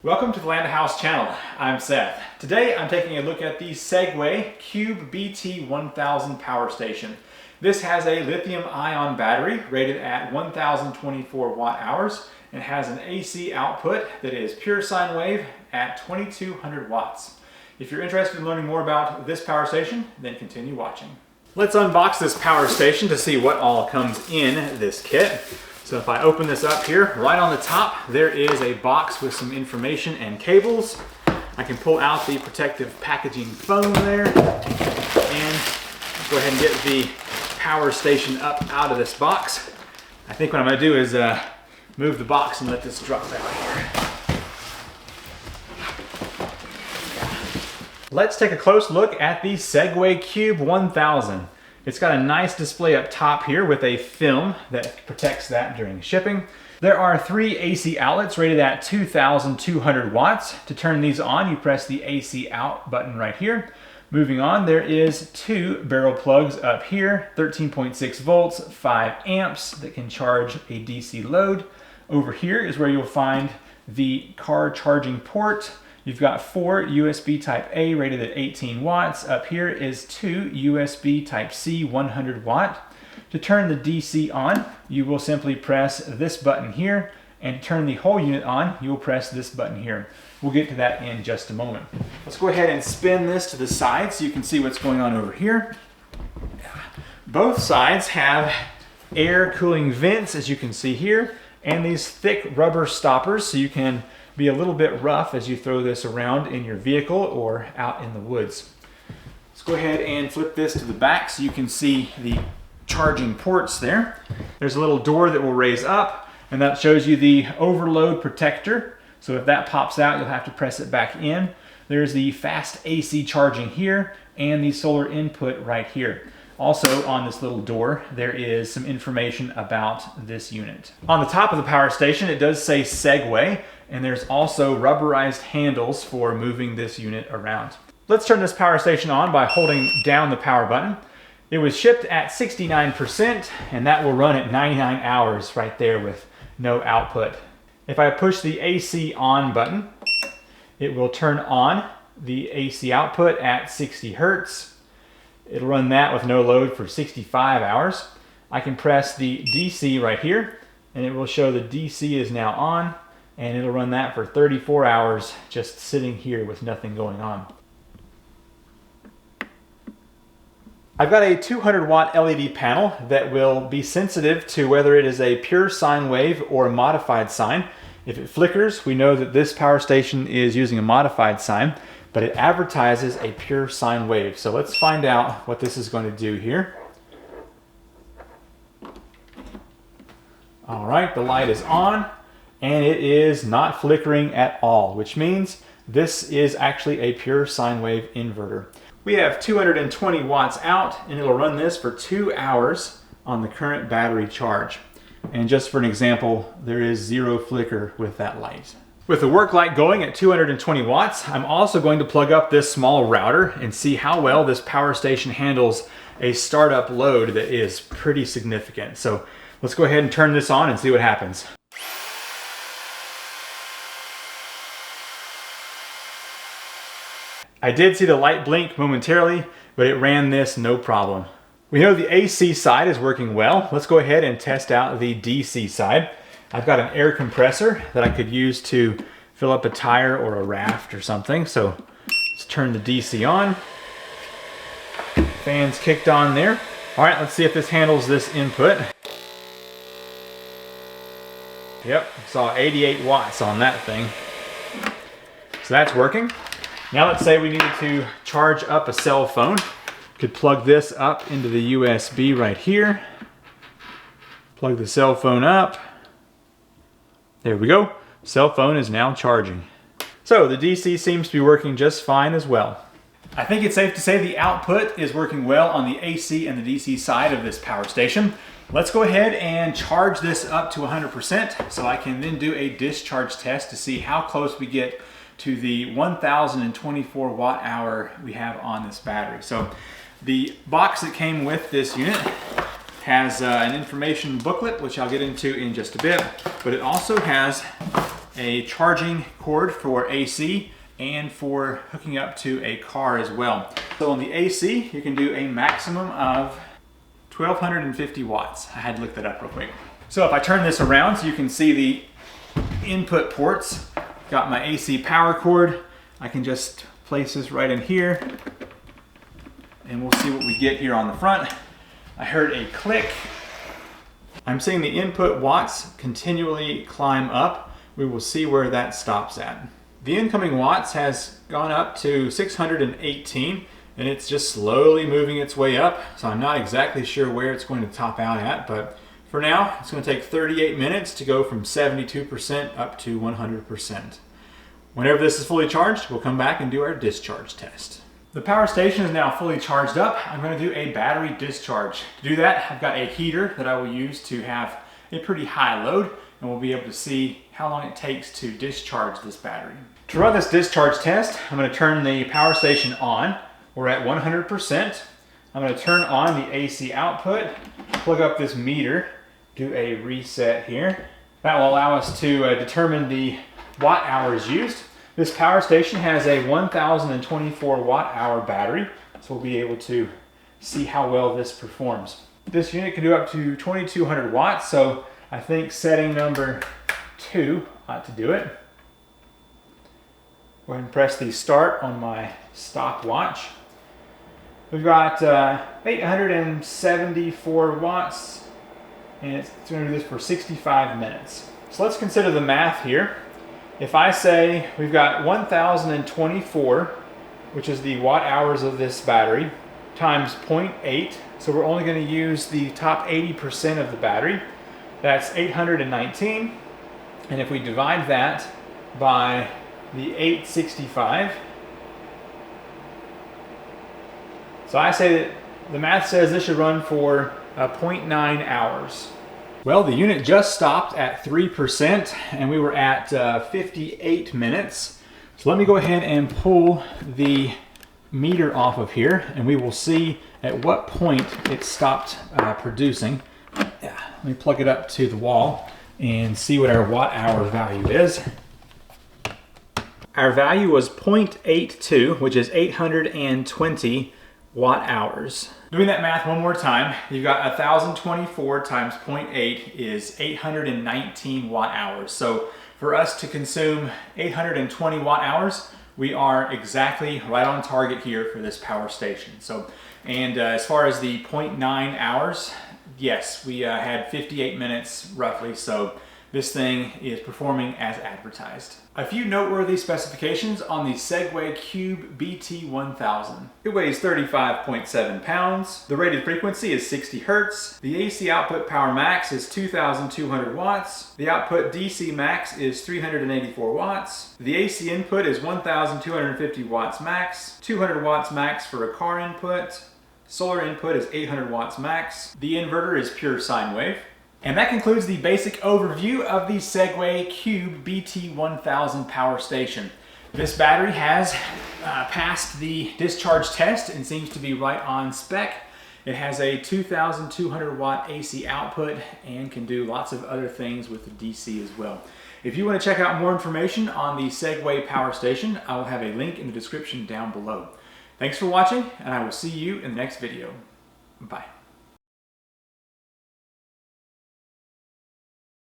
Welcome to the Land House channel. I'm Seth. Today I'm taking a look at the Segway Cube BT1000 power station. This has a lithium-ion battery rated at 1024 watt-hours and has an AC output that is pure sine wave at 2200 watts. If you're interested in learning more about this power station, then continue watching. Let's unbox this power station to see what all comes in this kit. So if I open this up here, right on the top, there is a box with some information and cables. I can pull out the protective packaging foam there and go ahead and get the power station up out of this box. I think what I'm gonna do is move the box and let this drop out here. Let's take a close look at the Segway Cube 1000. It's got a nice display up top here with a film that protects that during shipping. There are 3 AC outlets rated at 2200 watts. To turn these on, you press the AC out button right here. Moving on, there is 2 barrel plugs up here, 13.6 volts, 5 amps that can charge a DC load. Over here is where you'll find the car charging port. You've got 4 USB type A rated at 18 watts. Up here is 2 USB type C 100 watt. To turn the DC on, you will simply press this button here, and to turn the whole unit on, you will press this button here. We'll get to that in just a moment. Let's go ahead and spin this to the side so you can see what's going on over here. Both sides have air cooling vents, as you can see here, and these thick rubber stoppers so you can be a little bit rough as you throw this around in your vehicle or out in the woods. Let's go ahead and flip this to the back so you can see the charging ports there. There's a little door that will raise up, and that shows you the overload protector. So if that pops out, you'll have to press it back in. There's the fast AC charging here and the solar input right here. Also on this little door, there is some information about this unit. On the top of the power station, it does say Segway, and there's also rubberized handles for moving this unit around. Let's turn this power station on by holding down the power button. It was shipped at 69%, and that will run at 99 hours right there with no output. If I push the AC on button, it will turn on the AC output at 60 hertz. It'll run that with no load for 65 hours. I can press the DC right here, and it will show the DC is now on, and it'll run that for 34 hours just sitting here with nothing going on. I've got a 200 watt LED panel that will be sensitive to whether it is a pure sine wave or a modified sine. If it flickers, we know that this power station is using a modified sine, but it advertises a pure sine wave. So let's find out what this is going to do here. All right, the light is on, and it is not flickering at all, which means this is actually a pure sine wave inverter. We have 220 watts out, and it'll run this for 2 hours on the current battery charge. And just for an example, there is 0 flicker with that light. With the work light going at 220 watts, I'm also going to plug up this small router and see how well this power station handles a startup load that is pretty significant. So let's go ahead and turn this on and see what happens. I did see the light blink momentarily, but it ran this no problem. We know the AC side is working well. Let's go ahead and test out the DC side. I've got an air compressor that I could use to fill up a tire or a raft or something. So let's turn the DC on. Fans kicked on there. All right, let's see if this handles this input. Yep, saw 88 watts on that thing. So that's working. Now let's say we needed to charge up a cell phone. Could plug this up into the USB right here. Plug the cell phone up. There we go. Cell phone is now charging. So the DC seems to be working just fine as well. I think it's safe to say the output is working well on the AC and the DC side of this power station. Let's go ahead and charge this up to 100% so I can then do a discharge test to see how close we get to the 1024 watt hour we have on this battery. So the box that came with this unit has an information booklet, which I'll get into in just a bit, but it also has a charging cord for AC and for hooking up to a car as well. So on the AC, you can do a maximum of 1250 watts. I had to look that up real quick. So if I turn this around so you can see the input ports, got my AC power cord. I can just place this right in here and we'll see what we get here on the front. I heard a click. I'm seeing the input watts continually climb up. We will see where that stops at. The incoming watts has gone up to 618 and it's just slowly moving its way up. So I'm not exactly sure where it's going to top out at, but for now, it's going to take 38 minutes to go from 72% up to 100%. Whenever this is fully charged, we'll come back and do our discharge test. The power station is now fully charged up. I'm going to do a battery discharge. To do that, I've got a heater that I will use to have a pretty high load, and we'll be able to see how long it takes to discharge this battery. To run this discharge test, I'm going to turn the power station on. We're at 100%. I'm going to turn on the AC output, plug up this meter, do a reset here. That will allow us to determine the watt hours used. This power station has a 1024 watt hour battery, so we'll be able to see how well this performs. This unit can do up to 2200 watts, so I think setting number 2 ought to do it. Go ahead and press the start on my stopwatch. We've got 874 watts, and it's going to do this for 65 minutes. So let's consider the math here. If I say we've got 1024, which is the watt hours of this battery, times 0.8, so we're only going to use the top 80% of the battery, that's 819. And if we divide that by the 865, so I say that the math says this should run for 0.9 hours. Well, the unit just stopped at 3% and we were at 58 minutes. So let me go ahead and pull the meter off of here and we will see at what point it stopped producing. Let me plug it up to the wall and see what our watt hour value is. Our value was 0.82, which is 820 watt hours. Doing that math one more time, you've got 1024 times 0.8 is 819 watt hours. So for us to consume 820 watt hours, we are exactly right on target here for this power station. So, and as far as the 0.9 hours, yes, we had 58 minutes roughly. So this thing is performing as advertised. A few noteworthy specifications on the Segway Cube BT1000. It weighs 35.7 pounds. The rated frequency is 60 Hertz. The AC output power max is 2,200 watts. The output DC max is 384 watts. The AC input is 1,250 watts max. 200 watts max for a car input. Solar input is 800 watts max. The inverter is pure sine wave. And that concludes the basic overview of the Segway Cube BT1000 power station. This battery has passed the discharge test and seems to be right on spec. It has a 2,200 watt AC output and can do lots of other things with the DC as well. If you want to check out more information on the Segway power station, I will have a link in the description down below. Thanks for watching, and I will see you in the next video. Bye.